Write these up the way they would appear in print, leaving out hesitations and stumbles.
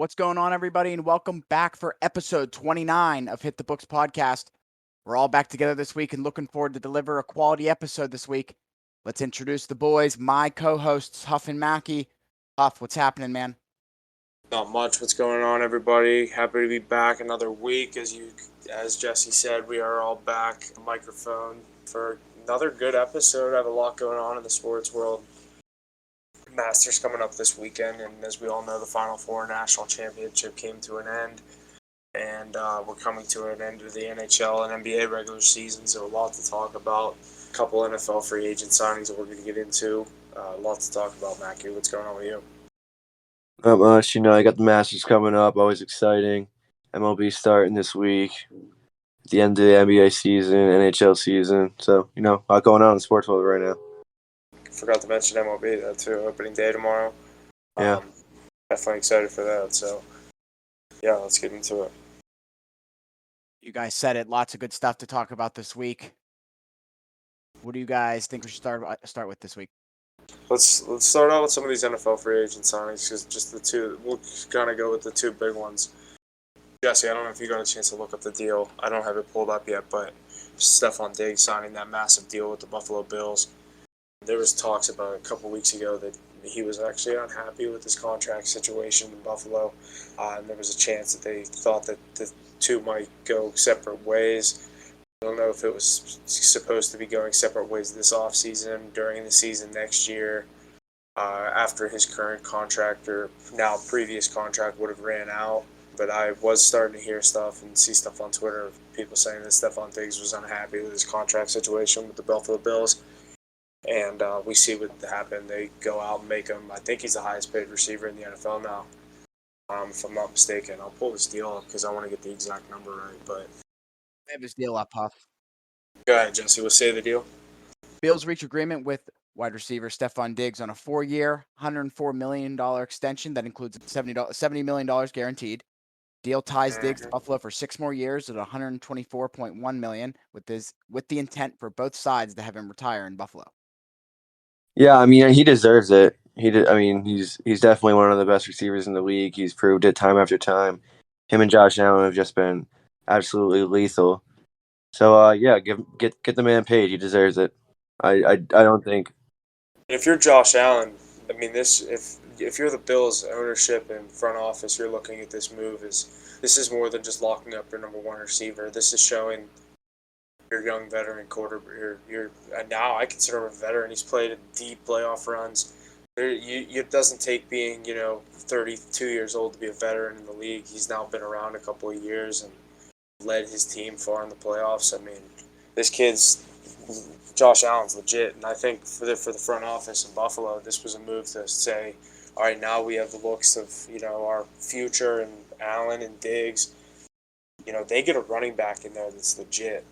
What's going on, everybody, and welcome back for episode 29 of Hit the Books podcast. We're all back together this week and looking forward to deliver a quality episode this week. Let's introduce the boys, my co-hosts, Huff and Mackie. Huff, what's happening, man? Not much. What's going on, everybody? Happy to be back another week. As Jesse said, we are all back on the microphone for another good episode. I have a lot going on in the sports world. Masters coming up this weekend, and as we all know, the Final Four National Championship came to an end, and we're coming to an end of the NHL and NBA regular season, so a lot to talk about. A couple NFL free agent signings that we're going to get into. A lot to talk about, Mackie. What's going on with you? Not much, I got the Masters coming up, always exciting. MLB starting this week, at the end of the NBA season, NHL season. So, a lot going on in the sports world right now. Forgot to mention MLB, that too, opening day tomorrow. Yeah. Definitely excited for that, so yeah, let's get into it. You guys said it, lots of good stuff to talk about this week. What do you guys think we should start with this week? Let's start out with some of these NFL free agent signings, because just the two, we'll kind of go with the two big ones. Jesse, I don't know if you got a chance to look up the deal. I don't have it pulled up yet, but Stefon Diggs signing that massive deal with the Buffalo Bills. There was talks about a couple weeks ago that he was actually unhappy with his contract situation in Buffalo, and there was a chance that they thought that the two might go separate ways. I don't know if it was supposed to be going separate ways this offseason, during the season next year, after his current contract or now previous contract would have ran out. But I was starting to hear stuff and see stuff on Twitter of people saying that Stefon Diggs was unhappy with his contract situation with the Buffalo Bills. And we see what happened. They go out and make him, I think he's the highest paid receiver in the NFL now, if I'm not mistaken. I'll pull this deal up because I want to get the exact number right. But I have this deal up, Huff. Go ahead, Jesse. We'll say the deal. Bills reach agreement with wide receiver Stefon Diggs on a 4-year, $104 million extension that includes $70 million guaranteed. Deal ties Diggs to Buffalo for 6 more years at $124.1 million, with the intent for both sides to have him retire in Buffalo. Yeah, he deserves it. He's definitely one of the best receivers in the league. He's proved it time after time. Him and Josh Allen have just been absolutely lethal. So, get the man paid. He deserves it. I don't think. If you're Josh Allen, if you're the Bills ownership and front office, you're looking at this move this is more than just locking up your number one receiver. This is showing your young veteran quarterback. Now I consider him a veteran. He's played deep playoff runs. It doesn't take being 32 years old to be a veteran in the league. He's now been around a couple of years and led his team far in the playoffs. This kid's Josh Allen's legit, and I think for the front office in Buffalo, this was a move to say, all right, now we have the looks of our future and Allen and Diggs. They get a running back in there that's legit.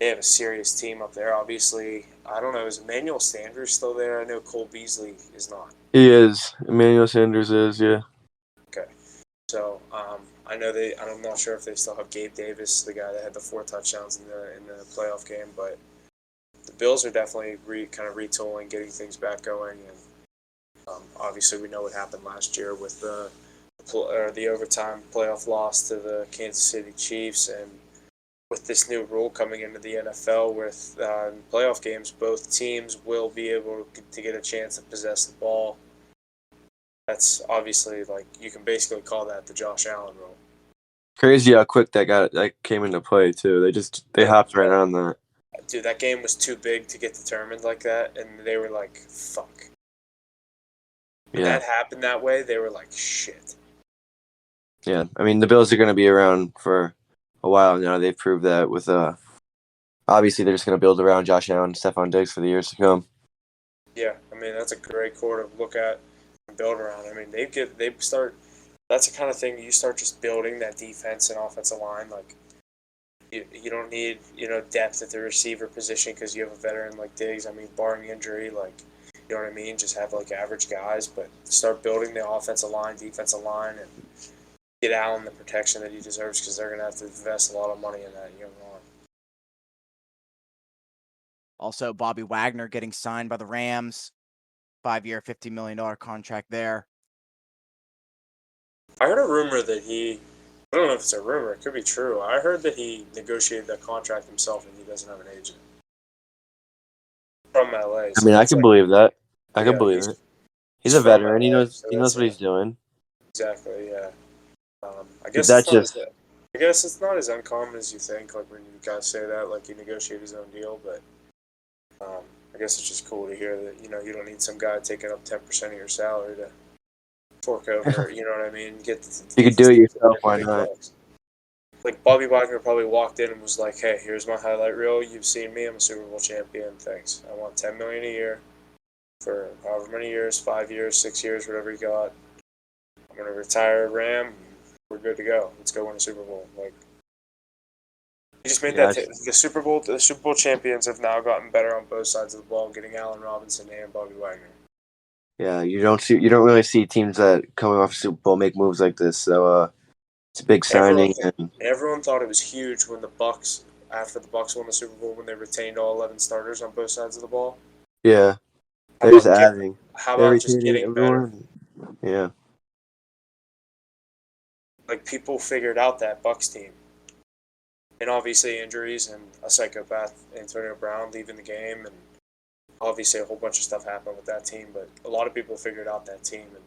They have a serious team up there. Obviously, I don't know, is Emmanuel Sanders still there? I know Cole Beasley is not. He is. Emmanuel Sanders is, yeah. Okay. So, I'm not sure if they still have Gabe Davis, the guy that had the 4 touchdowns in the playoff game, but the Bills are definitely kind of retooling, getting things back going, and obviously we know what happened last year with the overtime playoff loss to the Kansas City Chiefs, and with this new rule coming into the NFL with playoff games, both teams will be able to get a chance to possess the ball. That's obviously, you can basically call that the Josh Allen rule. Crazy how quick that came into play too. They hopped right on that. Dude, that game was too big to get determined like that, and they were like, fuck. When that happened that way, they were like, shit. Yeah, the Bills are going to be around for a while now. They've proved that with obviously they're just going to build around Josh Allen and Stefon Diggs for the years to come. Yeah, that's a great core to look at and build around. That's the kind of thing you start just building that defense and offensive line. You don't need depth at the receiver position because you have a veteran like Diggs. Barring injury, you know what I mean. Just have average guys, but start building the offensive line, defensive line, and get Allen the protection that he deserves because they're going to have to invest a lot of money in that young arm. Also, Bobby Wagner getting signed by the Rams, 5-year, $50 million contract there. I heard a rumor that I don't know if it's a rumor, it could be true. I heard that he negotiated that contract himself and he doesn't have an agent from LA. I So mean, I that's can like, believe that. I can yeah, believe it. He's he's a from veteran. He LA, knows. so He knows that's what he's doing. exactly, yeah. I But guess it's that's not as just. I guess it's not as uncommon as you think. Like when you guys say that, like he negotiated his own deal, but I guess it's just cool to hear that you don't need some guy taking up 10% of your salary to fork over. You know what I mean? You could get do these it teams to yourself. get the Why big not? bucks. Like Bobby Wagner probably walked in and was like, "Hey, here's my highlight reel. You've seen me. I'm a Super Bowl champion. Thanks. I want $10 million a year for however many years, 5 years, 6 years, whatever you got. I'm gonna retire Ram. We're good to go. Let's go win a Super Bowl." Like he just made Yeah. the Super Bowl. The Super Bowl champions have now gotten better on both sides of the ball, getting Allen Robinson and Bobby Wagner. Yeah. You don't really see teams that coming off Super Bowl make moves like this. So it's a big Everyone, signing. And everyone thought it was huge when the Bucks, after the Bucks won the Super Bowl, when they retained all 11 starters on both sides of the ball. yeah, How they're just about get, adding. how They're about just retaining getting better? everyone. Yeah. Like people figured out that Bucks team, and obviously injuries and a psychopath Antonio Brown leaving the game, and obviously a whole bunch of stuff happened with that team. But a lot of people figured out that team, and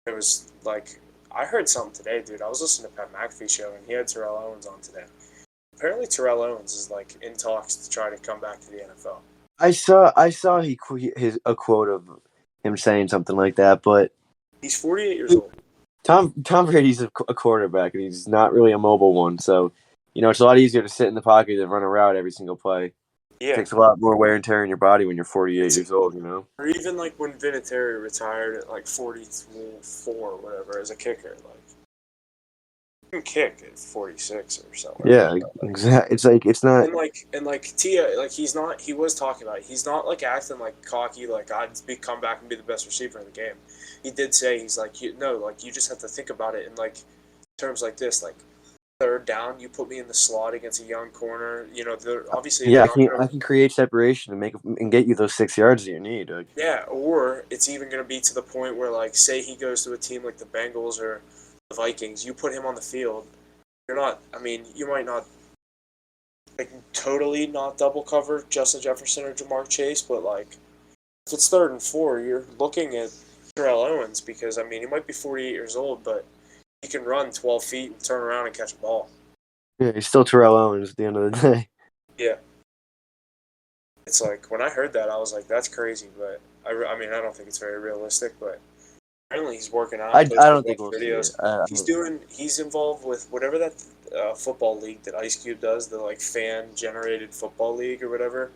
it was like I heard something today, dude. I was listening to Pat McAfee show, and he had Terrell Owens on today. Apparently, Terrell Owens is like in talks to try to come back to the NFL. I saw a quote of him saying something like that, but He's 48 years old. Tom Brady's a quarterback, and he's not really a mobile one. So, it's a lot easier to sit in the pocket than run a route every single play. It Yeah. takes a lot more wear and tear in your body when you're 48 It's, years old. or even like when Vinatieri retired at like 44 or whatever as a kicker. Like, you can kick at 46 or something. Yeah, exactly. It's like it's not. And Tia, like he was talking about it. He's not like acting like cocky, like come back and be the best receiver in the game. He did say he's like you just have to think about it in like terms like this, like third down, you put me in the slot against a young corner. They're obviously Yeah, they're not gonna. I can create separation and get you those 6 yards that you need. Like, Yeah, or it's even going to be to the point where, like, say he goes to a team like the Bengals or the Vikings, you put him on the field. You're not. I mean, you might not like totally not double cover Justin Jefferson or Jamar Chase, but like if it's 3rd and 4, you're looking at Terrell Owens because I mean he might be 48 years old, but he can run 12 feet and turn around and catch a ball. yeah, he's still Terrell Owens at the end of the day. Yeah. It's like when I heard that, I was like, "That's crazy," but I mean, I don't think it's very realistic. But apparently, he's working out. I Posts don't think we'll see videos. it. He's involved with whatever that football league that Ice Cube does, the like fan generated football league or whatever.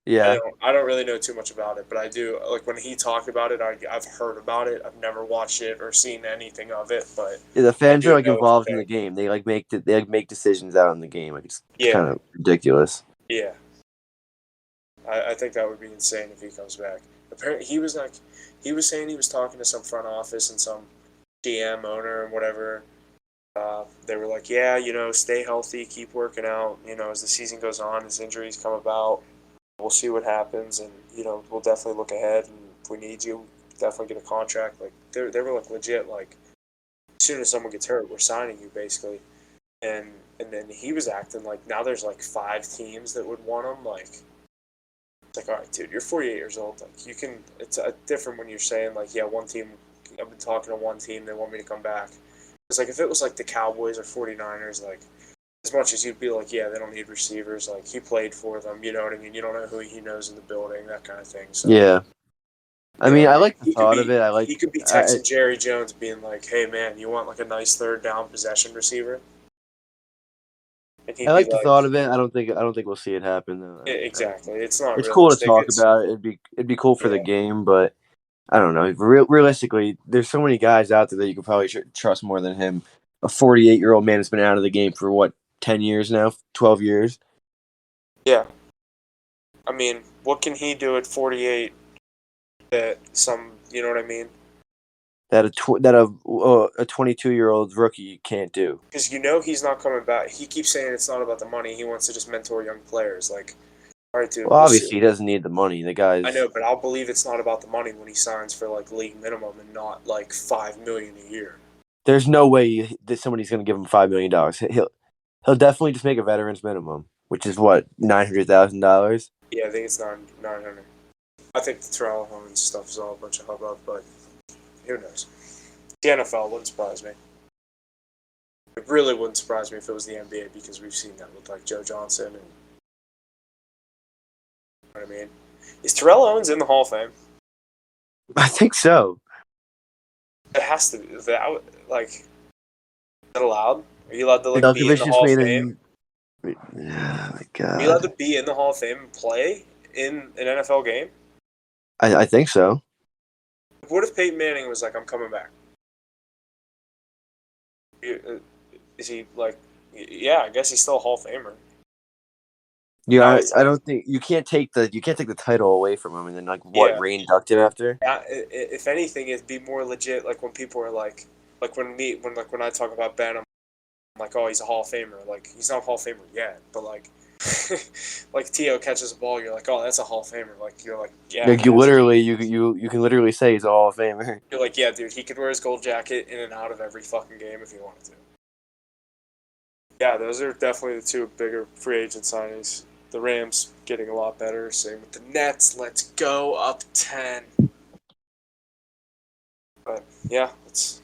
Yeah, I don't really know too much about it, but I do like when he talked about it. I've heard about it. I've never watched it or seen anything of it, but yeah, the fans are like know it's involved in fair. the game. They like make decisions out in the game. Like it's Yeah. kind of ridiculous. Yeah. I think that would be insane if he comes back. Apparently, he was saying he was talking to some front office and some GM owner and whatever. They were like, yeah, stay healthy, keep working out. As the season goes on, as injuries come about, we'll see what happens, and we'll definitely look ahead. And if we need you, definitely get a contract. Like they were like legit, like as soon as someone gets hurt, we're signing you basically. And then he was acting like now there's like 5 teams that would want him, like. It's like, all right, dude, you're 48 years old. Like, you can. It's different when you're saying like, yeah, one team. I've been talking to one team. They want me to come back. It's like if it was like the Cowboys or 49ers, like as much as you'd be like, yeah, they don't need receivers. Like he played for them. You know what I mean? You don't know who he knows in the building, that kind of thing. So, Yeah, I mean, I like the he thought of it. He could be texting Jerry Jones, being like, hey man, you want like a nice third down possession receiver? I like the thought of it. I don't think we'll see it happen though. Exactly. It's not. It's cool to realistic. talk about it. It'd be cool for the game, but I don't know. Realistically, there's so many guys out there that you could probably trust more than him. A 48-year-old man that's been out of the game for what, 10 years now, 12 years. Yeah. I mean, what can he do at 48 that some, you know what I mean? That a 22-year-old rookie can't do. Because he's not coming back. He keeps saying it's not about the money. He wants to just mentor young players. Like, All right, dude. Well, We'll obviously see. he doesn't need the money. The guy's. I know, but I'll believe it's not about the money when he signs for like league minimum and not like $5 million a year. There's no way that somebody's going to give him $5 million. He'll definitely just make a veterans minimum, which is what $900,000. Yeah, I think it's 900. I think the Terrell Owens stuff is all a bunch of hubbub, but who knows? The NFL wouldn't surprise me. It really wouldn't surprise me if it was the NBA because we've seen that with like Joe Johnson and you know what I mean. Is Terrell Owens in the Hall of Fame? I think so. It has to be. Is that like is that allowed? Are you allowed to like be in Djokovic the just Hall of made Fame? Oh my Are you allowed god. to be in the Hall of Fame and play in an NFL game? I think so. What if Peyton Manning was like, "I'm coming back"? Is he like? Yeah, I guess he's still a Hall of Famer. Yeah, Now it's I like, don't think you can't take the title away from him and then like what yeah. re-induct him after. If anything, it'd be more legit. Like when people are like when I talk about Ben, I'm like, oh, he's a Hall of Famer. Like he's not a Hall of Famer yet, but like, like T.O. catches a ball, you're like, oh, that's a Hall of Famer. Like you're like, yeah, Like he you is. literally you can literally say he's a Hall of Famer. You're like, yeah, dude, he could wear his gold jacket in and out of every fucking game if he wanted to. Yeah, those are definitely the two bigger free agent signings. The Rams getting a lot better. Same with the Nets. Let's go up 10. But yeah, let's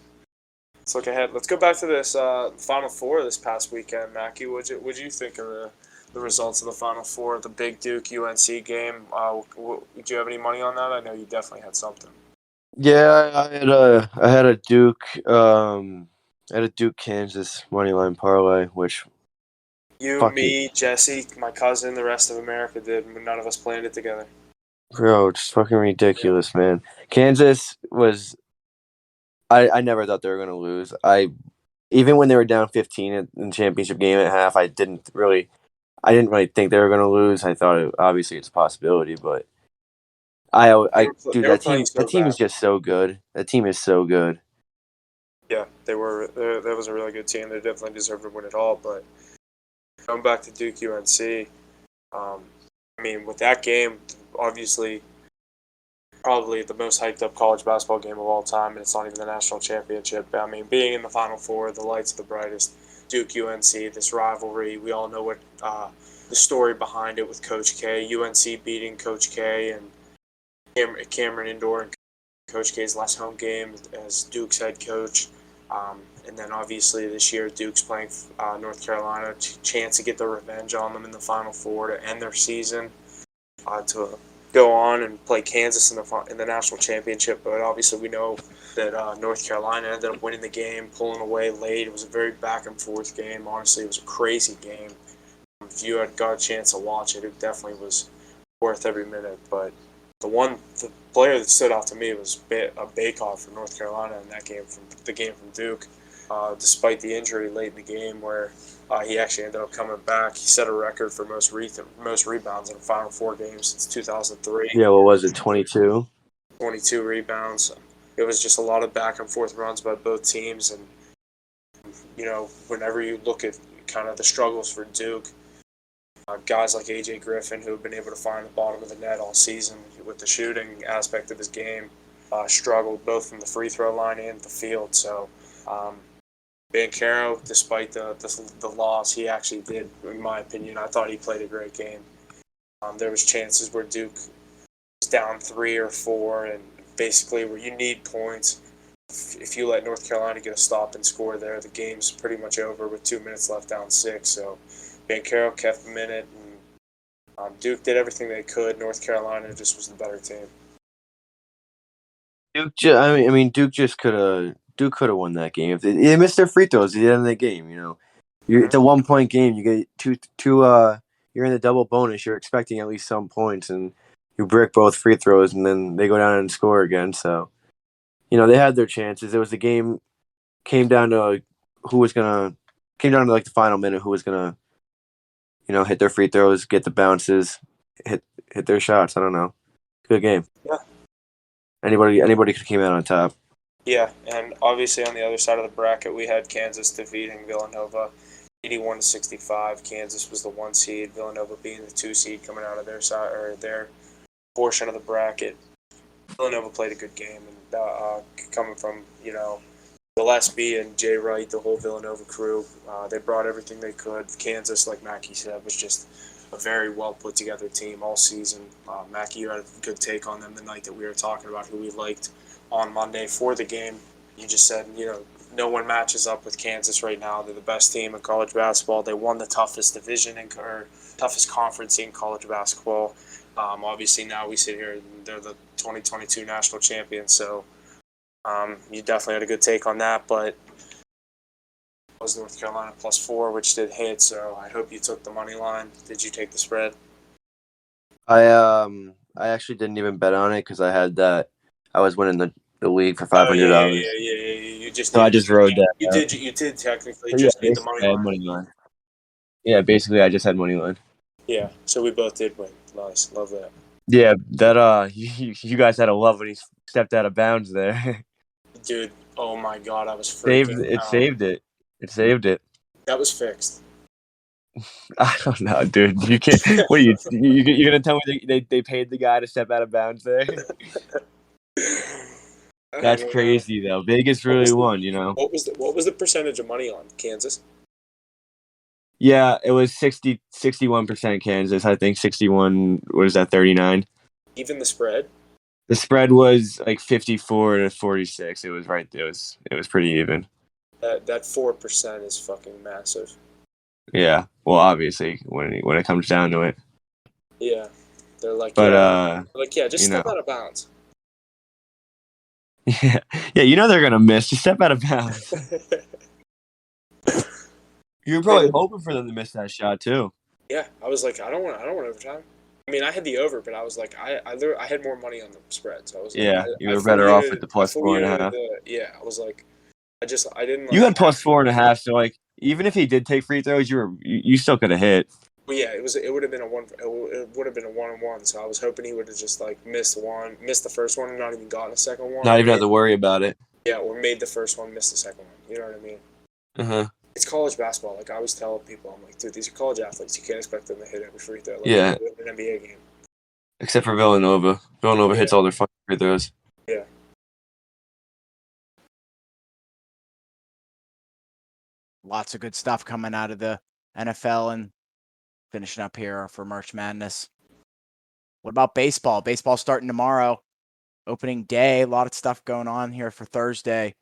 look ahead. Let's go back to this Final Four this past weekend, Mackie. What'd you think of the results of the Final Four, the big Duke UNC game? Do you have any money on that? I know you definitely had something. Yeah, I had a Duke Kansas money line parlay, which You, fucking me, Jesse, my cousin, the rest of America did. None of us planned it together. bro, just fucking ridiculous, man. Kansas was I never thought they were gonna lose. Even when they were down 15 in the championship game at half, I didn't really think they were gonna lose. I thought obviously it's a possibility, but dude, They were playing that so team bad. is just so good. That team is so good. Yeah, they were. That was a really good team. They definitely deserved to win it all. But going back to Duke UNC, I mean, with that game, obviously, probably the most hyped up college basketball game of all time, and it's not even the national championship. I mean, being in the Final Four, the lights are the brightest. Duke UNC, this rivalry. We all know what the story behind it with Coach K. UNC beating Coach K and Cameron Indoor and Coach K's last home game as Duke's head coach. And then obviously this year Duke's playing North Carolina, chance to get the revenge on them in the Final Four to end their season, to go on and play Kansas in the national championship. But obviously we know that North Carolina ended up winning the game, pulling away late. It was a very back and forth game. Honestly, it was a crazy game. If you had got a chance to watch it, it definitely was worth every minute. But the player that stood out to me was Baycott from North Carolina in that game from Duke. Despite the injury late in the game, where he actually ended up coming back, he set a record for most rebounds in a Final Four game since 2003. Yeah, what was it, 22? 22 rebounds. It was just a lot of back and forth runs by both teams, and whenever you look at kind of the struggles for Duke. Guys like A.J. Griffin, who have been able to find the bottom of the net all season with the shooting aspect of his game, struggled both from the free throw line and the field. So, Banchero, despite the loss, he actually did, in my opinion, I thought he played a great game. There was chances where Duke was down 3 or 4, and basically where you need points. If you let North Carolina get a stop and score there, the game's pretty much over with 2 minutes left, down 6. So Banchero kept them in it, and Duke did everything they could. North Carolina just was the better team. Duke could have won that game if they missed their free throws at the end of the game. It's a 1 point game. You get two. You're in the double bonus. You're expecting at least some points, and you brick both free throws, and then they go down and score again. So, they had their chances. It was the game came down to like the final minute who was gonna hit their free throws, get the bounces, hit their shots. I don't know. Good game. Yeah. Anybody could have came out on top. Yeah, and obviously on the other side of the bracket, we had Kansas defeating Villanova 81-65. Kansas was the 1 seed. Villanova being the 2 seed coming out of their side or their portion of the bracket. Villanova played a good game, and coming from Gillespie and Jay Wright, the whole Villanova crew, they brought everything they could. Kansas, like Mackie said, was just a very well put together team all season. Mackie, you had a good take on them the night that we were talking about who we liked on Monday for the game. You just said, no one matches up with Kansas right now. They're the best team in college basketball. They won the toughest division or toughest conference in college basketball. Obviously, now we sit here and they're the 2022 national champions. So you definitely had a good take on that. But it was North Carolina +4, which did hit. So I hope you took the money line. Did you take the spread? I actually didn't even bet on it because I had that. I was winning the league for $500. Yeah. You just So I just rode that. You did technically just need the money line. Yeah, basically I just had money line. Yeah, so we both did win. Nice, love that. Yeah, that you guys had to love when he stepped out of bounds there. Dude, oh my god, I was freaking Saved it. It saved it. That was fixed. I don't know, dude. You can't. What are you're gonna tell me they paid the guy to step out of bounds there? That's crazy though. Vegas really won, What was the percentage of money on Kansas? Yeah, it was 61% Kansas. I think 61. What is that? 39. Even the spread. The spread was like 54-46. It was right. It was pretty even. That 4% is fucking massive. Yeah. Well, obviously, when it comes down to it. Yeah, they're like, just step out of bounds. Yeah, they're gonna miss. Just step out of bounds. You're probably hoping for them to miss that shot too. Yeah, I was like, I don't want overtime. I mean, I had the over, but I was like, I had more money on the spread, so I was like, you were better off with the +4.5. Yeah, I was like, I didn't. You had +4.5, so like even if he did take free throws, you still could have hit. Well, yeah, it would have been a 1-on-1. So I was hoping he would have just like missed the first one, and not even gotten a second one. Not even have to worry about it. Yeah, or made the first one, missed the second one. You know what I mean? It's college basketball. Like I always tell people, I'm like, dude, these are college athletes. You can't expect them to hit every free throw. Like yeah. An NBA game. Except for Villanova. Villanova hits all their fucking free throws. Yeah. Lots of good stuff coming out of the NFL and finishing up here for March Madness. What about baseball? Baseball starting tomorrow. Opening day. A lot of stuff going on here for Thursday.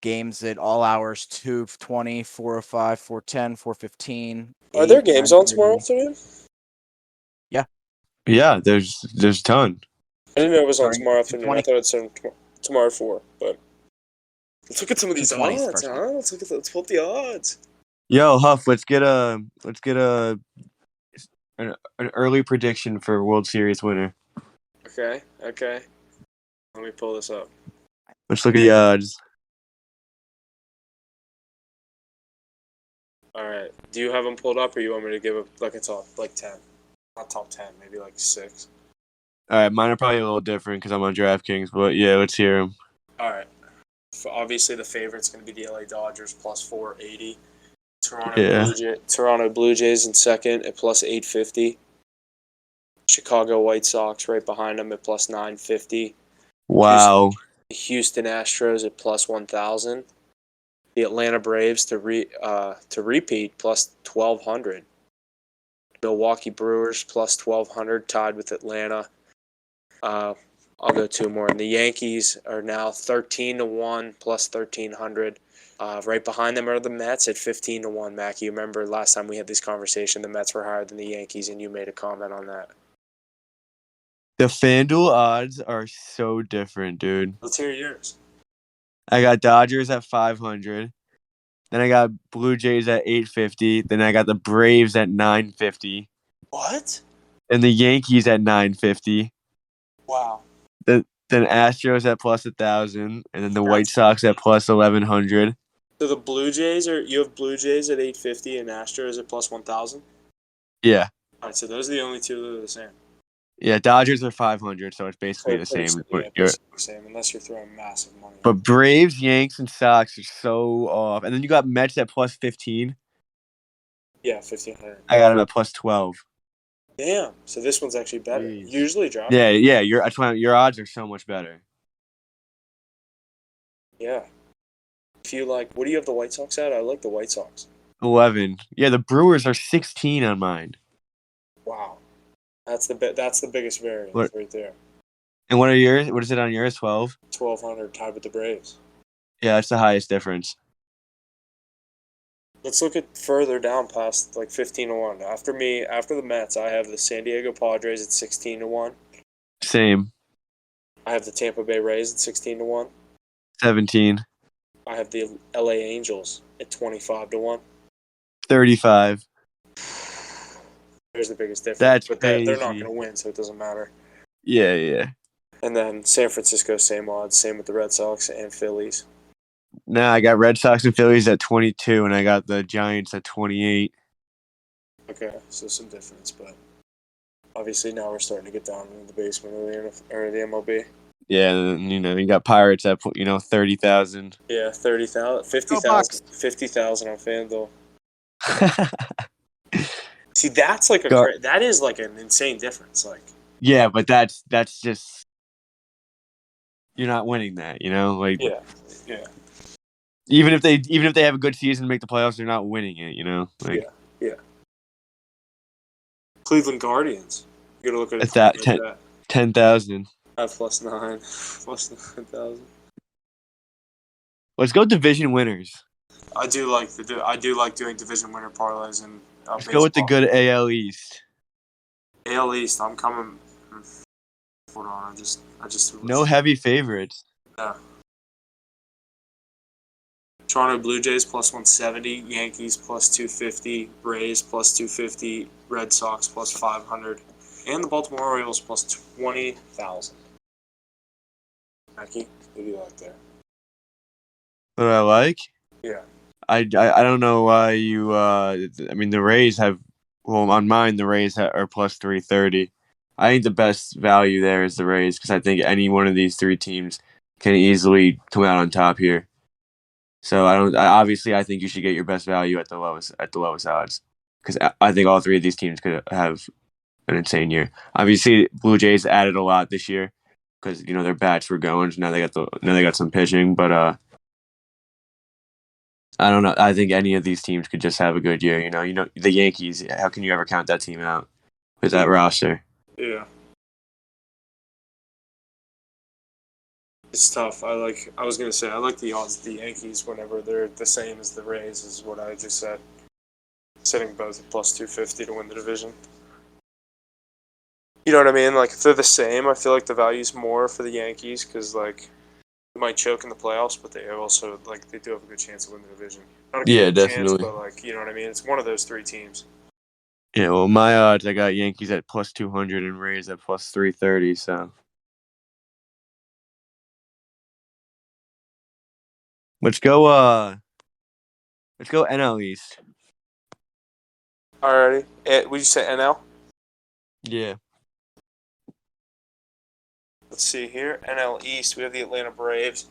Games at all hours, 2:20, 4:05, 4:10, 4:15. Are there games on tomorrow afternoon? Yeah. Yeah, there's a ton. I didn't know it was on tomorrow afternoon. I thought it's on tomorrow 4, but let's look at some of these odds, huh? Let's pull up the odds. Yo, Huff, let's get an early prediction for World Series winner. Okay. Let me pull this up. Let's look at the odds. All right. Do you have them pulled up, or you want me to give a top 10? Not top 10, maybe like 6. All right, mine are probably a little different because I'm on DraftKings, but yeah, let's hear them. All right. Obviously, the favorite's going to be the LA Dodgers +480. Toronto Blue Jays in second at +850. Chicago White Sox right behind them at +950. Wow. Houston Astros at +1000. The Atlanta Braves to repeat +1200. Milwaukee Brewers +1200, tied with Atlanta. I'll go 2 more. And the Yankees are now 13-1 +1300. Right behind them are the Mets at 15-1. Mac, you remember last time we had this conversation, the Mets were higher than the Yankees, and you made a comment on that. The FanDuel odds are so different, dude. Let's hear yours. I got Dodgers at 500. Then I got Blue Jays at 850. Then I got the Braves at 950. What? And the Yankees at 950. Wow. Then Astros at +1000, and then the White Sox at +1100. So the Blue Jays you have Blue Jays at 850 and Astros at +1000? Yeah. All right, so those are the only two that are the same. Yeah, Dodgers are 500, so it's basically the same. Same, unless you're throwing massive money. But Braves, Yanks, and Sox are so off. And then you got Mets at +15. Yeah, 1,500. I got him at plus 12. Damn. So this one's actually better. Jeez. Usually drop. Yeah. Your odds are so much better. Yeah. If you like, what do you have the White Sox at? I like the White Sox. 11. Yeah, the Brewers are 16 on mine. Wow. That's the biggest variance What? right there. And what are yours? What is it on yours? 12. 1,200 tied with the Braves. Yeah, that's the highest difference. Let's look at further down past like 15-1. After the Mets, I have the San Diego Padres at 16-1. Same. I have the Tampa Bay Rays at 16-1. 17. I have the LA Angels at 25-1. 35. There's the biggest difference. That's but they're not crazy. going to win, so it doesn't matter. Yeah. And then San Francisco, same odds, same with the Red Sox and Phillies. Nah, I got Red Sox and Phillies at 22, and I got the Giants at 28. Okay, so some difference, but obviously now we're starting to get down into the basement of the MLB. Yeah, and, you got Pirates at 30,000. Yeah, 30,000, 50,000, Bucks. 50,000 on FanDuel. See, that's like that is like an insane difference. Like, Yeah, but that's just you're not winning that, like yeah. even if they have a good season and make the playoffs, they're not winning it, like Yeah. Cleveland Guardians. You gotta look at It's it that like that. 10,000. Plus 9, plus 9,000. Let's go division winners. I do like doing division winner parlays and. Let's go with the good AL East. AL East. I'm coming. Hold on. I just. No heavy favorites. Yeah. Toronto Blue Jays plus 170, Yankees plus 250, Rays plus 250, Red Sox plus 500, and the Baltimore Orioles plus 20,000. Mackie, what do you like there? What do I like? Yeah. I don't know why you. The Rays have. Well, on mine, the Rays are plus 330. I think the best value there is the Rays because I think any one of these three teams can easily come out on top here. So obviously, I think you should get your best value at the lowest odds because I think all three of these teams could have an insane year. Obviously, Blue Jays added a lot this year because their bats were going. So now they got some pitching, but I don't know. I think any of these teams could just have a good year. The Yankees. How can you ever count that team out with that roster? Yeah. It's tough. I was gonna say I like the odds of the Yankees whenever they're the same as the Rays is what I just said. Setting both at plus 250 to win the division. You know what I mean? Like if they're the same, I feel like the value's more for the Yankees because like they might choke in the playoffs, but they also they do have a good chance to win the division. Not a good definitely. chance, but you know what I mean? It's one of those three teams. Yeah, well, my odds, I got Yankees at plus 200 and Rays at plus 330. So let's go. Let's go NL East. Alrighty. Would you say NL? Yeah. Let's see here. NL East, we have the Atlanta Braves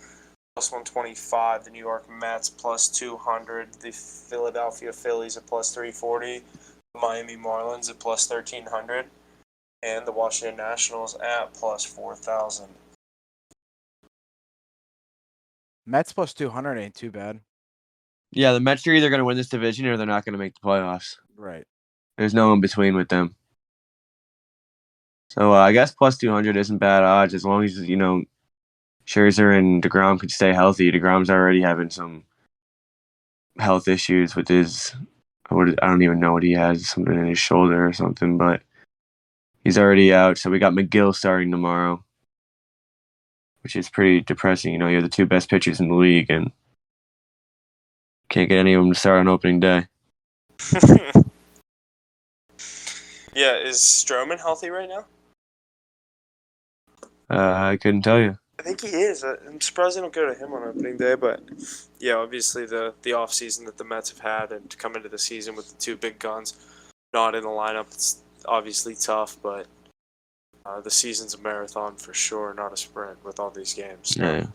plus 125, the New York Mets plus 200, the Philadelphia Phillies at plus 340, the Miami Marlins at plus 1,300, and the Washington Nationals at plus 4,000. Mets plus 200 ain't too bad. Yeah, the Mets are either going to win this division or they're not going to make the playoffs. Right. There's no in between with them. So I guess plus 200 isn't bad odds as long as, Scherzer and DeGrom could stay healthy. DeGrom's already having some health issues with I don't even know what he has, something in his shoulder or something, but he's already out. So we got McGill starting tomorrow, which is pretty depressing. You have the two best pitchers in the league and can't get any of them to start on opening day. Yeah, is Stroman healthy right now? I couldn't tell you. I think he is. I'm surprised they don't go to him on opening day, but yeah, obviously the offseason that the Mets have had and to come into the season with the two big guns not in the lineup, it's obviously tough, but the season's a marathon for sure, not a sprint with all these games. So. Yeah.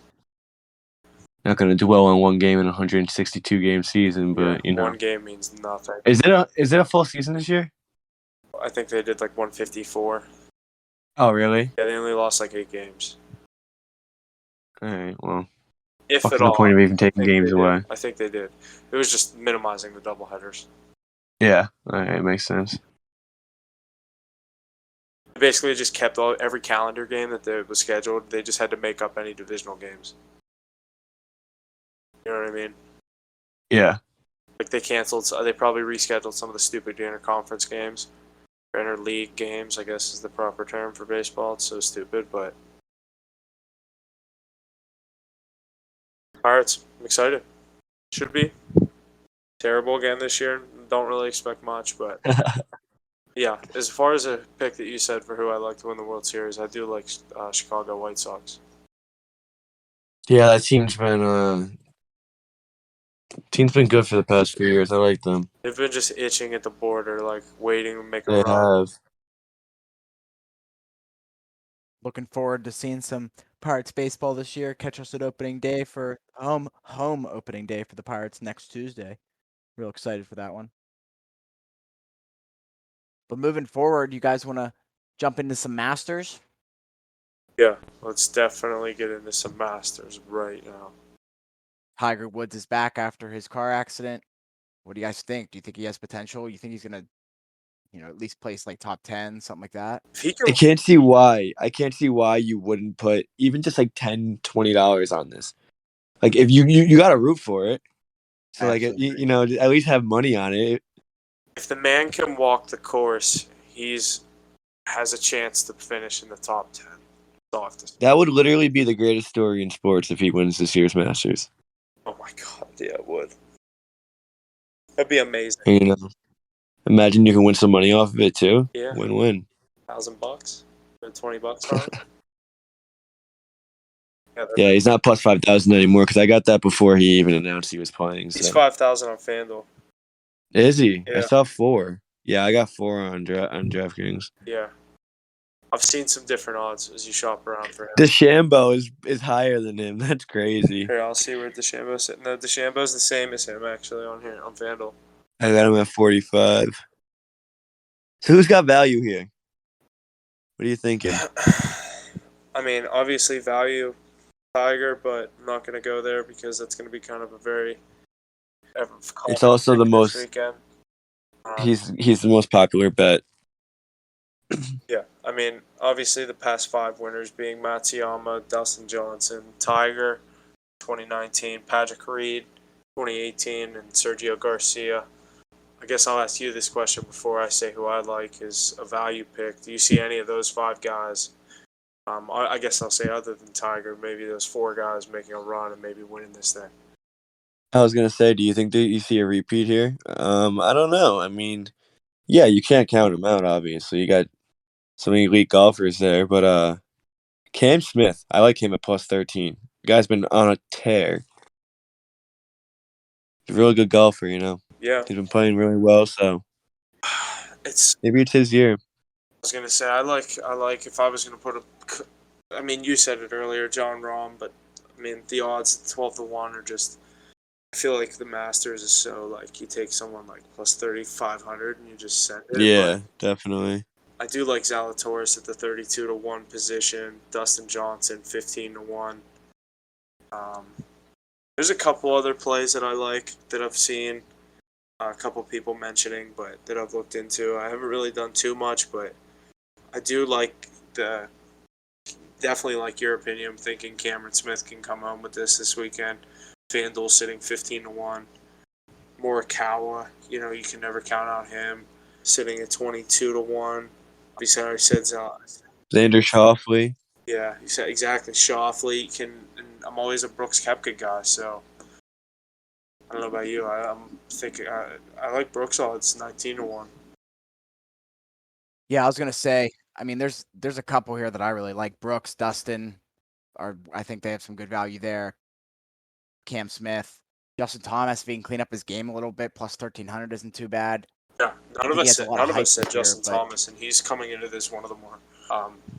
Not going to dwell on one game in a 162 game season, but one game means nothing. Is it a full season this year? I think they did like 154. Oh, really? Yeah, they only lost like 8 games. All right. Well, If what's at the all. point of even taking I think games they did. away? I think they did. It was just minimizing the doubleheaders. Yeah. All right. Makes sense. They basically just kept every calendar game that was scheduled. They just had to make up any divisional games. You know what I mean? Yeah. Like they canceled. They probably rescheduled some of the stupid interconference games, or interleague games. I guess is the proper term for baseball. It's so stupid, but Pirates. I'm excited. Should be terrible again this year. Don't really expect much, but yeah. As far as a pick that you said for who I like to win the World Series, I do like Chicago White Sox. Yeah, that team's been good for the past few years. I like them. They've been just itching at the border, like waiting to make a They run. have. Looking forward to seeing some Pirates baseball this year. Catch us at opening day for home opening day for the Pirates next Tuesday. Real excited for that one. But moving forward, you guys want to jump into some Masters? Yeah, let's definitely get into some Masters right now. Tiger Woods is back after his car accident. What do you guys think? Do you think he has potential? You think he's gonna, at least place like top 10, something like that? If he I can, can't see why. I can't see why you wouldn't put even just like $10, $20 on this. Like if you got to root for it. So like Absolutely. at least have money on it. if the man can walk the course, has a chance to finish in the top 10. That's all I have to say. That would literally be the greatest story in sports if he wins this year's Masters. Oh my god, yeah, it would. That'd be amazing. And, imagine you can win some money off of it too. Yeah. Win-win. $1,000 or $20 on it. Yeah, he's not plus 5,000 anymore because I got that before he even announced he was playing. He's So. 5,000 on FanDuel. Is he? Yeah. I saw 4. Yeah, I got 4 on DraftKings. Yeah. I've seen some different odds as you shop around for him. DeChambeau is higher than him. That's crazy. Here, I'll see where DeChambeau's sitting. No, DeChambeau's the same as him actually on here on FanDuel. I got him at 45. So who's got value here? What are you thinking? I mean, obviously value Tiger, but I'm not going to go there because that's going to be kind of a very. It's also the most. Weekend. He's the most popular bet. Yeah, I mean, obviously the past 5 winners being Matsuyama, Dustin Johnson, Tiger, 2019, Patrick Reed, 2018, and Sergio Garcia. I guess I'll ask you this question before I say who I like is a value pick. Do you see any of those 5 guys? I guess I'll say other than Tiger, maybe those 4 guys making a run and maybe winning this thing. I was gonna say, do you think that you see a repeat here? I don't know. I mean, yeah, you can't count him out. Obviously, you got some elite golfers there, but Cam Smith, I like him at plus 13. The guy's been on a tear. He's a really good golfer, Yeah, he's been playing really well, so maybe it's his year. I was gonna say I like if I was gonna put I mean, you said it earlier, John Rahm, but I mean the odds 12-1 are just. I feel like the Masters is so like you take someone like plus 3,500 and you just send it. Yeah, definitely. I do like Zalatoris at the 32-1 position. Dustin Johnson 15-1. There's a couple other plays that I like that I've seen. A couple people mentioning, but that I've looked into. I haven't really done too much, but I do like definitely like your opinion. I'm thinking Cameron Smith can come home with this weekend. FanDuel sitting 15-1. Morikawa, you can never count out him. Sitting at 22-1. Obviously, I said Xander Schauffele. Yeah, you said exactly. Schauffele and I'm always a Brooks Koepka guy, so I don't know about you. I'm thinking I like Brooks odds 19-1. Yeah, I was gonna say. I mean, there's a couple here that I really like. Brooks, Dustin, I think they have some good value there. Cam Smith, Justin Thomas, if he can clean up his game a little bit, plus 1,300 isn't too bad. Yeah, none of us said here, Justin Thomas, and he's coming into this one of the more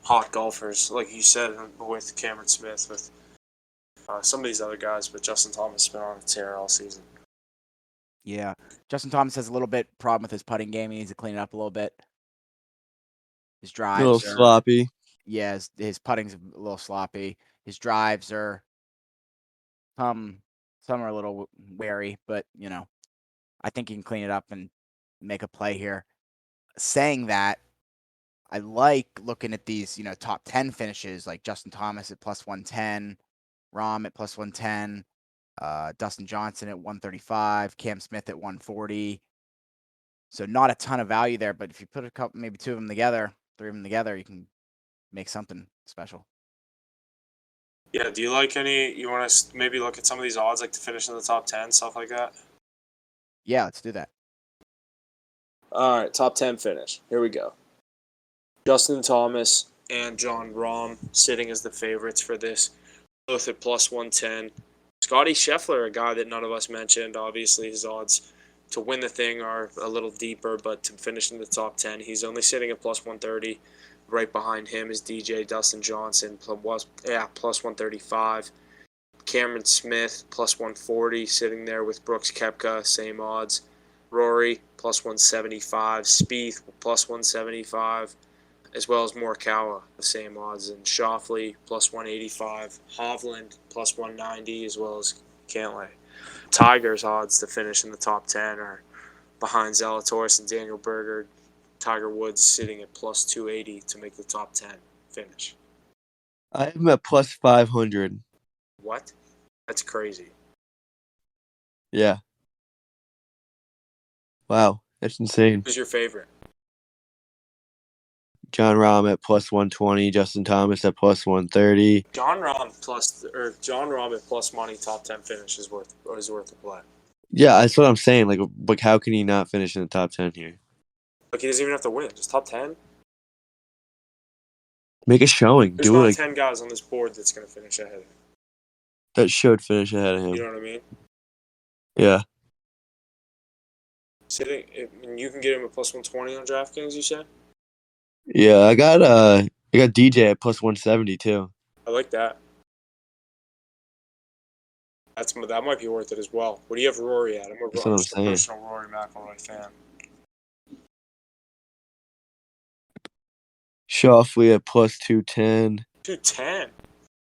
hot golfers, like you said, with Cameron Smith. some of these other guys, but Justin Thomas has been on a tear all season. Yeah. Justin Thomas has a little bit problem with his putting game. He needs to clean it up a little bit. His A little drives are sloppy. yeah, his putting's a little sloppy. His drives are some are a little wary, but I think he can clean it up and make a play here. Saying that, I like looking at these, top 10 finishes like Justin Thomas at plus 110, Rahm at plus 110, Dustin Johnson at 135, Cam Smith at 140. So not a ton of value there, but if you put maybe two of them together, three of them together, you can make something special. Yeah, do you like any? You want to maybe look at some of these odds, like to finish in the top 10, stuff like that? Yeah, let's do that. All right, top 10 finish. Here we go. Justin Thomas and Jon Rahm sitting as the favorites for this, both at plus 110. Scotty Scheffler, a guy that none of us mentioned, obviously his odds to win the thing are a little deeper, but to finish in the top 10, he's only sitting at plus 130. Right behind him is DJ Dustin Johnson, plus 135. Cameron Smith, plus 140, sitting there with Brooks Koepka, same odds. Rory, plus 175. Spieth, plus 175, as well as Morikawa, the same odds. And Schauffele, plus 185. Hovland, plus 190, as well as Cantlay. Tiger's odds to finish in the top 10 are behind Zalatoris and Daniel Berger. Tiger Woods sitting at plus 280 to make the top 10 finish. I have him at plus 500. What? That's crazy. Yeah. Wow, that's insane. Who's your favorite? Jon Rahm at plus 120, Justin Thomas at plus 130. Jon Rahm at plus money top 10 finish is worth a play. Yeah, that's what I'm saying. Like how can he not finish in the top 10 here? Like, he doesn't even have to win. Just top 10. Make a showing. There's Do not it. 10 guys on this board that's going to finish ahead of him. That should finish ahead of him. You know what I mean? Yeah. And you can get him at plus 120 on DraftKings, you said? Yeah, I got DJ at plus 170 too. I like that. That might be worth it as well. What do you have Rory at? That's what I'm just a saying. personal Rory McIlroy fan. Schauffele at plus 210. 210.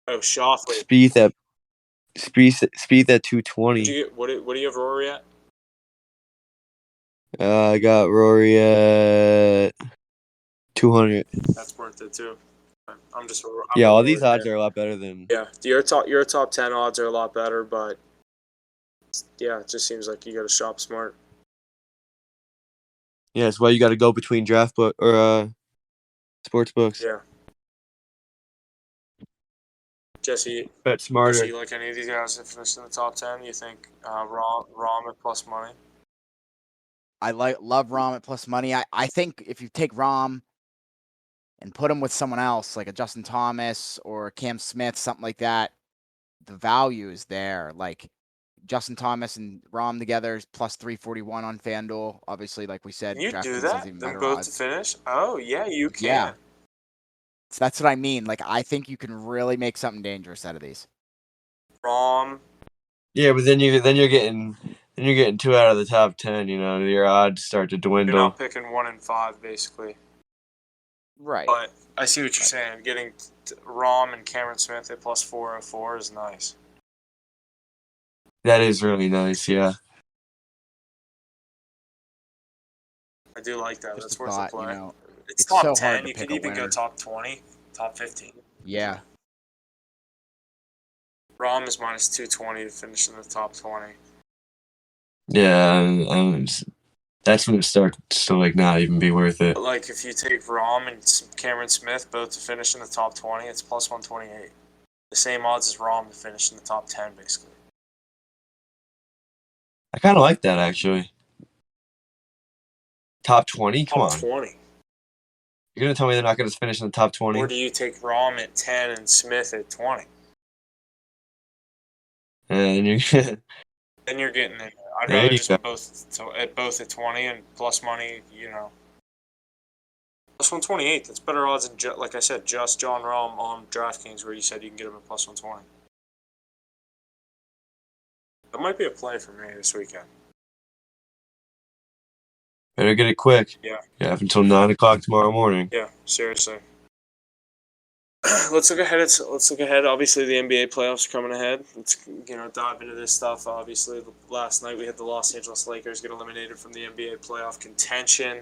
Oh, Schauffele. Spieth at 220. What do you have Rory at? I got Rory at 200. That's worth it too. All these odds are a lot better than. Yeah, your top 10 odds are a lot better, but yeah, it just seems like you got to shop smart. Yeah, that's why you got to go between draft book or sports books. Yeah. Jesse, Bet smarter. Jesse, you like any of these guys that finished in the top 10? You think Rahm at plus money? I love Rahm at plus money. I think if you take Rahm and put him with someone else, like a Justin Thomas or Cam Smith, something like that, the value is there. Like Justin Thomas and Rahm together is plus 341 on FanDuel. Obviously, like we said, Can you do DraftKings has that? even Them better both odds. to finish? Oh, yeah, you can. Yeah. So that's what I mean. Like, I think you can really make something dangerous out of these. Rahm. Yeah, but then you're getting two out of the top 10. Your odds start to dwindle. You're not picking 1 and 5, basically. Right. But I see what you're saying. Getting Rahm and Cameron Smith at plus 404 is nice. That is really nice. Yeah. I do like that. Just That's a worth thought, a play. It's it's top so 10. hard to You pick could a even go winner. top 20, top 15. Yeah. Rahm is minus 220 to finish in the top 20. Yeah, that's when it starts to not even be worth it. But like if you take Rahm and Cameron Smith both to finish in the top 20, it's plus 128. The same odds as Rahm to finish in the top 10, basically. I kind of like that actually. Top 20? Come Top on. 20. You're gonna tell me they're not gonna finish in the top 20? Or do you take Rahm at 10 and Smith at 20? And you Then you're getting in there. I'd There rather you just go. both at 20 and plus money, Plus 128. That's better odds than, like I said, just Jon Rahm on DraftKings, where you said you can get him at plus 120. That might be a play for me this weekend. Better get it quick. Yeah. You have until 9 o'clock tomorrow morning. Yeah, seriously. Let's look ahead. Let's look ahead. Obviously, the NBA playoffs are coming ahead. Let's dive into this stuff. Obviously, last night we had the Los Angeles Lakers get eliminated from the NBA playoff contention.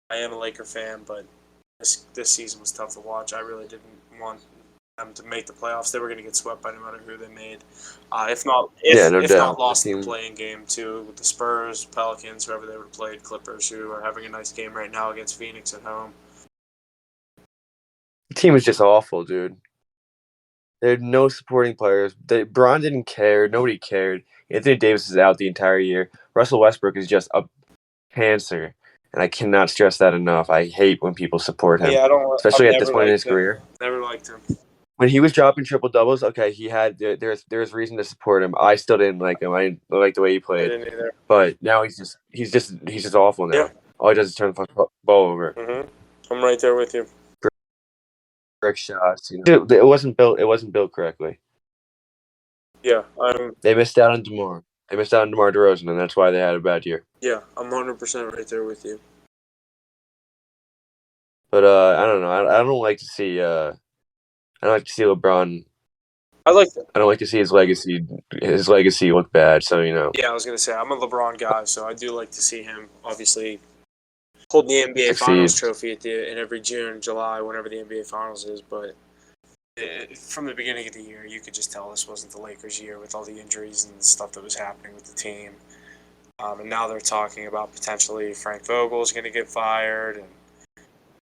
I am a Laker fan, but this season was tough to watch. I really didn't want them to make the playoffs. They were going to get swept by no matter who they made. If not lost in the playing game too, with the Spurs, Pelicans, whoever they would have played, Clippers, who are having a nice game right now against Phoenix at home. The team is just awful, dude. There are no supporting players. Bron didn't care. Nobody cared. Anthony Davis is out the entire year. Russell Westbrook is just a cancer, and I cannot stress that enough. I hate when people support him, Yeah, especially at this point in his career. Never liked him. When he was dropping triple doubles, okay, there's reason to support him. I still didn't like him. I didn't like the way he I played. didn't either. But now he's just awful now. Yeah. All he does is turn the ball over. Mm-hmm. I'm right there with you. Brick shots. It wasn't built correctly. Yeah, They missed out on DeMar. They missed out on DeMar DeRozan, and that's why they had a bad year. Yeah, I'm 100% right there with you. But I don't know. I don't like to see. I don't like to see LeBron. I like that. I don't like to see his legacy look bad. So Yeah, I was gonna say I'm a LeBron guy, so I do like to see him obviously hold the NBA Succeed. Finals trophy in every June, July, whenever the NBA Finals is. But from the beginning of the year, you could just tell this wasn't the Lakers' year with all the injuries and stuff that was happening with the team. And now they're talking about potentially Frank Vogel is going to get fired, and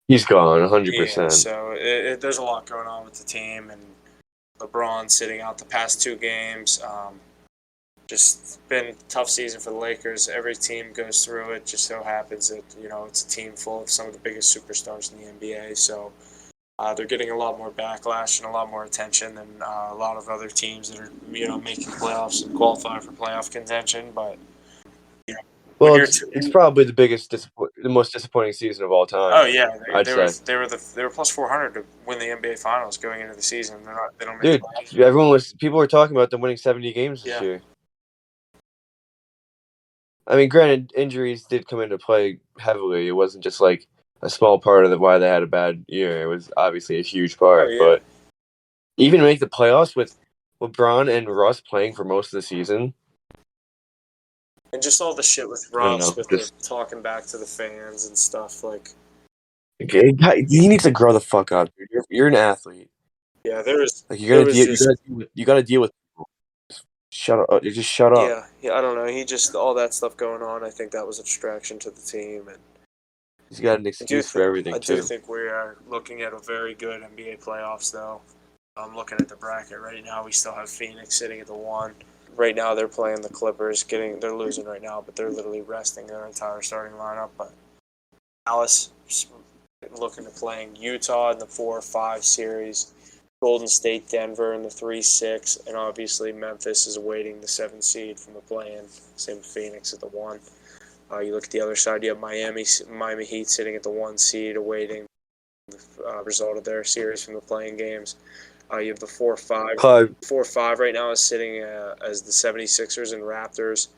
he's gone 100%. yeah, so there's a lot going on with the team, and LeBron sitting out the past 2 games. Just been a tough season for the Lakers. Every team goes through it. Just so happens that it's a team full of some of the biggest superstars in the NBA. So they're getting a lot more backlash and a lot more attention than a lot of other teams that are making playoffs and qualifying for playoff contention. But well, it's probably the most disappointing season of all time. Oh yeah, they were plus 400 to win the NBA Finals going into the season. They don't make people were talking about them winning 70 games this year. I mean, granted, injuries did come into play heavily. It wasn't just like a small part of why they had a bad year. It was obviously a huge part. But even make the playoffs with LeBron and Russ playing for most of the season. And just all the shit with Russ, with the talking back to the fans and stuff. He needs to grow the fuck up, dude. You're an athlete. Yeah, there is. You got to deal with people. Shut up! Just shut up. Yeah. I don't know. He just all that stuff going on. I think that was a distraction to the team, and he's got an excuse for everything. I do think we are looking at a very good NBA playoffs, though. I'm looking at the bracket right now. We still have Phoenix sitting at the 1. Right now, they're playing the Clippers. They're losing right now, but they're literally resting their entire starting lineup. But Dallas looking to playing Utah in the 4-5 series. Golden State, Denver in the 3-6, and obviously Memphis is awaiting the 7 seed from the play-in. Same with Phoenix at the 1. You look at the other side, you have Miami Heat sitting at the 1 seed, awaiting the result of their series from the playing games. You have the 4-5. 4-5 right now is sitting as the 76ers and Raptors.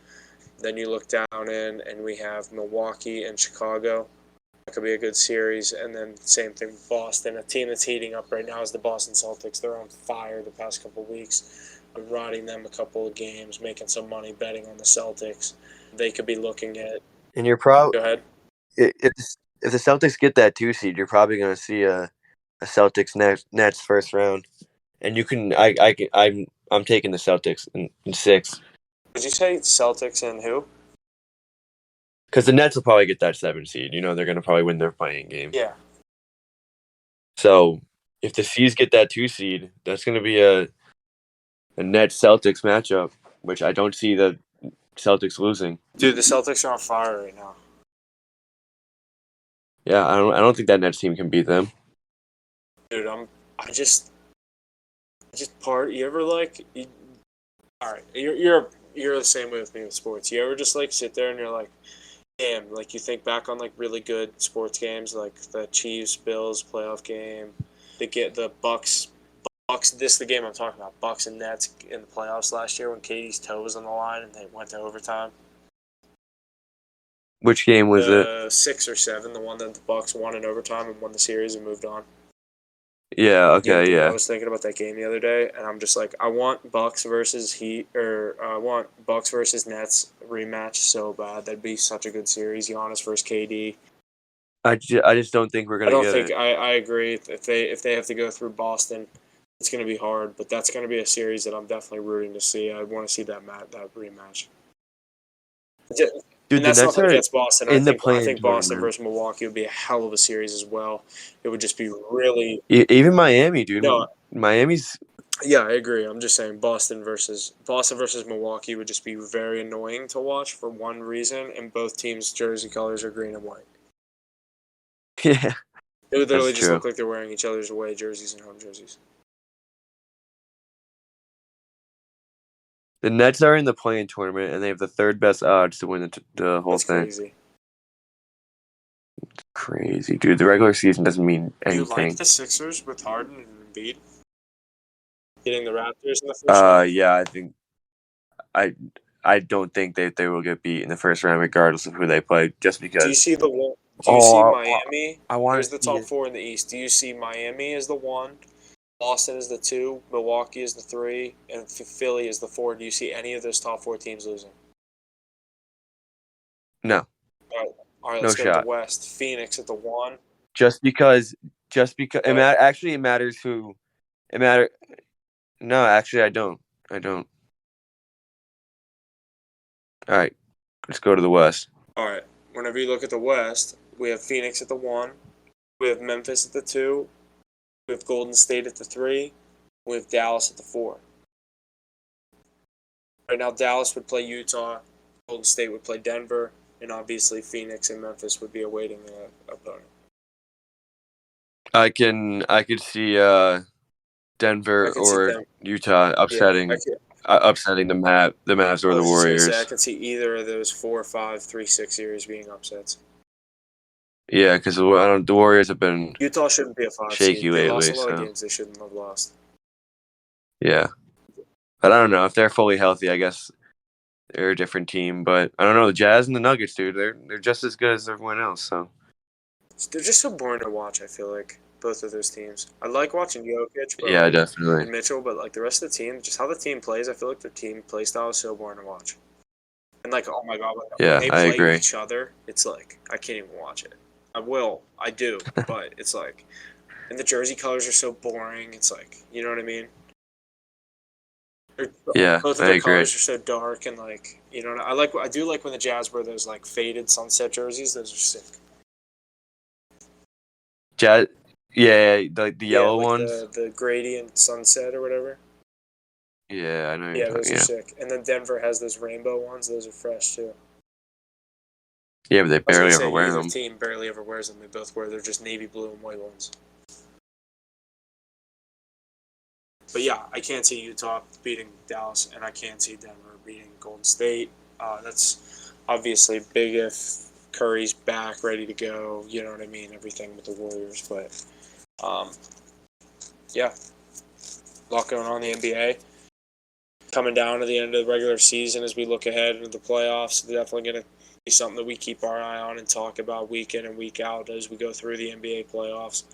Then you look down in, and we have Milwaukee and Chicago. That could be a good series. And then same thing with Boston. A team that's heating up right now is the Boston Celtics. They're on fire the past couple of weeks. I'm riding them a couple of games, making some money betting on the Celtics. They could be looking at. And you're probably go ahead. If the Celtics get that 2 seed, you're probably going to see a Celtics Nets first round. And you can I'm taking the Celtics in 6. Did you say Celtics and who? Because the Nets will probably get that 7 seed. They're going to probably win their playing game. Yeah. So if the C's get that 2 seed, that's going to be a Nets Celtics matchup, which I don't see the Celtics losing. Dude, the Celtics are on fire right now. Yeah, I don't think that Nets team can beat them. Dude, I just you ever all right, you're the same way with me with sports. You ever just sit there and you're like, damn, you think back on really good sports games, like the Chiefs Bills playoff game, the Bucks Bucks. This is the game I'm talking about. Bucks and Nets in the playoffs last year when KD's toe was on the line and they went to overtime. Which game was it? 6 or 7, the one that the Bucks won in overtime and won the series and moved on. Yeah. Okay. Dude, I Yeah. was thinking about that game the other day, and I'm just like, I want Bucks versus Heat, or I want Bucks versus Nets rematch so bad. That'd be such a good series. Giannis versus KD. I just don't think we're I gonna don't get think it. I agree. If they have to go through Boston, it's going to be hard. But that's going to be a series that I'm definitely rooting to see. I want to see that rematch. Dude, And the that's Nets nothing are against Boston. in the I play-in think Boston tournament. versus Milwaukee would be a hell of a series as well. It would just be really Even Miami, dude. no. Miami's. Yeah, I agree. I'm just saying Boston versus Milwaukee would just be very annoying to watch for one reason, and both teams' jersey colors are green and white. Yeah. It would literally That's just true. look like they're wearing each other's away jerseys and home jerseys. The Nets are in the play-in tournament, and they have the third best odds to win the whole That's thing. crazy. Crazy, dude. The regular season doesn't mean Do you like anything. the Sixers with Harden and Embiid getting the Raptors in the first round? Yeah, I think I don't think they will get beat in the first round, regardless of who they play. Just because. Do you see the one? Do you see Miami? I want Here's to the see top it. 4 in the East. Do you see Miami as the 1, Boston is the 2, Milwaukee is the 3, and Philly is the 4? Do you see any of those top 4 teams losing? No, All right, no let's go to the shot. West. Phoenix at the 1. Just because actually it matters who. It matter. No, actually, I don't. All right, let's go to the West. All right. Whenever you look at the West, we have Phoenix at the 1. We have Memphis at the 2. We have Golden State at the 3. We have Dallas at the 4. Right now, Dallas would play Utah. Golden State would play Denver. And obviously, Phoenix and Memphis would be awaiting an opponent. I could see Denver I can see or Denver. Utah upsetting the Mavs or I the was just going to say, I Warriors. could see either of those 4, 5, 3, 6 series being upsets. Yeah, because the Warriors have been Utah shouldn't be a 5 shaky seed. They lost lately. a lot of So games they shouldn't have lost. yeah, but I don't know if they're fully healthy. I guess they're a different team, but I don't know. The Jazz and the Nuggets, dude, they're just as good as everyone else. So They're just so boring to watch, I feel like, both of those teams. I like watching Jokic yeah, definitely. and Mitchell, but like the rest of the team, just how the team plays, I feel like their team play style is so boring to watch. And like, oh my god, when Yeah, they I play agree. each other, it's like I can't even watch it. I do, but it's like, and the jersey colors are so boring. It's like, you know what I mean? Yeah, Both of I their agree. colors are so dark and like, you know, I do like when the Jazz wear those like faded sunset jerseys. Those are sick. Jazz, yeah, the yellow like ones. the gradient sunset or whatever. Yeah, I know. Yeah, those are Yeah, sick. And then Denver has those rainbow ones. Those are fresh too. yeah, but they I was barely gonna ever say wear either them. team barely ever wears them. They both wear. They're just navy blue and white ones. But yeah, I can't see Utah beating Dallas, and I can't see Denver beating Golden State. That's obviously big if Curry's back, ready to go. You know what I mean? Everything with the Warriors, but yeah, a lot going on in the NBA. Coming down to the end of the regular season as we look ahead into the playoffs, it's definitely going to be something that we keep our eye on and talk about week in and week out as we go through the NBA playoffs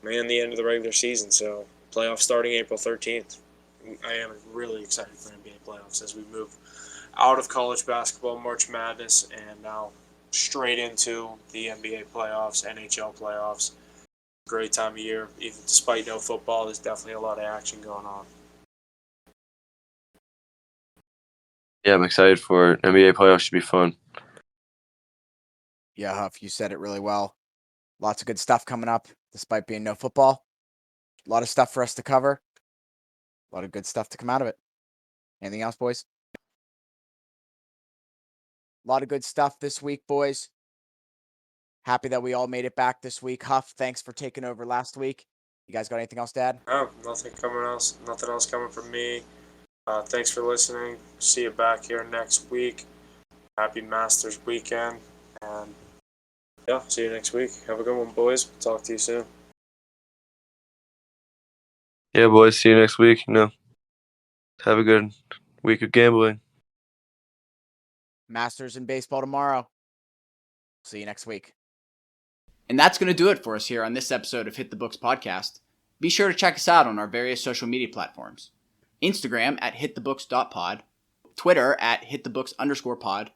and the end of the regular season. So, playoffs starting April 13th. I am really excited for NBA playoffs as we move out of college basketball, March Madness, and now straight into the NBA playoffs, NHL playoffs. Great time of year. Even despite no football, there's definitely a lot of action going on. Yeah, I'm excited for it. NBA playoffs. Should be fun. Yeah, Huff, you said it really well. Lots of good stuff coming up, despite being no football. A lot of stuff for us to cover. A lot of good stuff to come out of it. Anything else, boys? A lot of good stuff this week, boys. Happy that we all made it back this week. Huff, thanks for taking over last week. You guys got anything else to add? No, nothing else coming from me. Thanks for listening. See you back here next week. Happy Masters weekend. And yeah, see you next week. Have a good one, boys. Talk to you soon. Yeah, boys. See you next week. Have a good week of gambling. Masters in baseball tomorrow. See you next week. And that's going to do it for us here on this episode of Hit the Books Podcast. Be sure to check us out on our various social media platforms. Instagram at hitthebooks.pod, Twitter at hitthebooks_pod,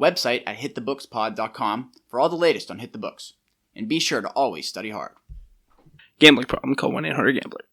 website at hitthebookspod.com for all the latest on Hit the Books. And be sure to always study hard. Gambling problem, call 1-800-GAMBLER.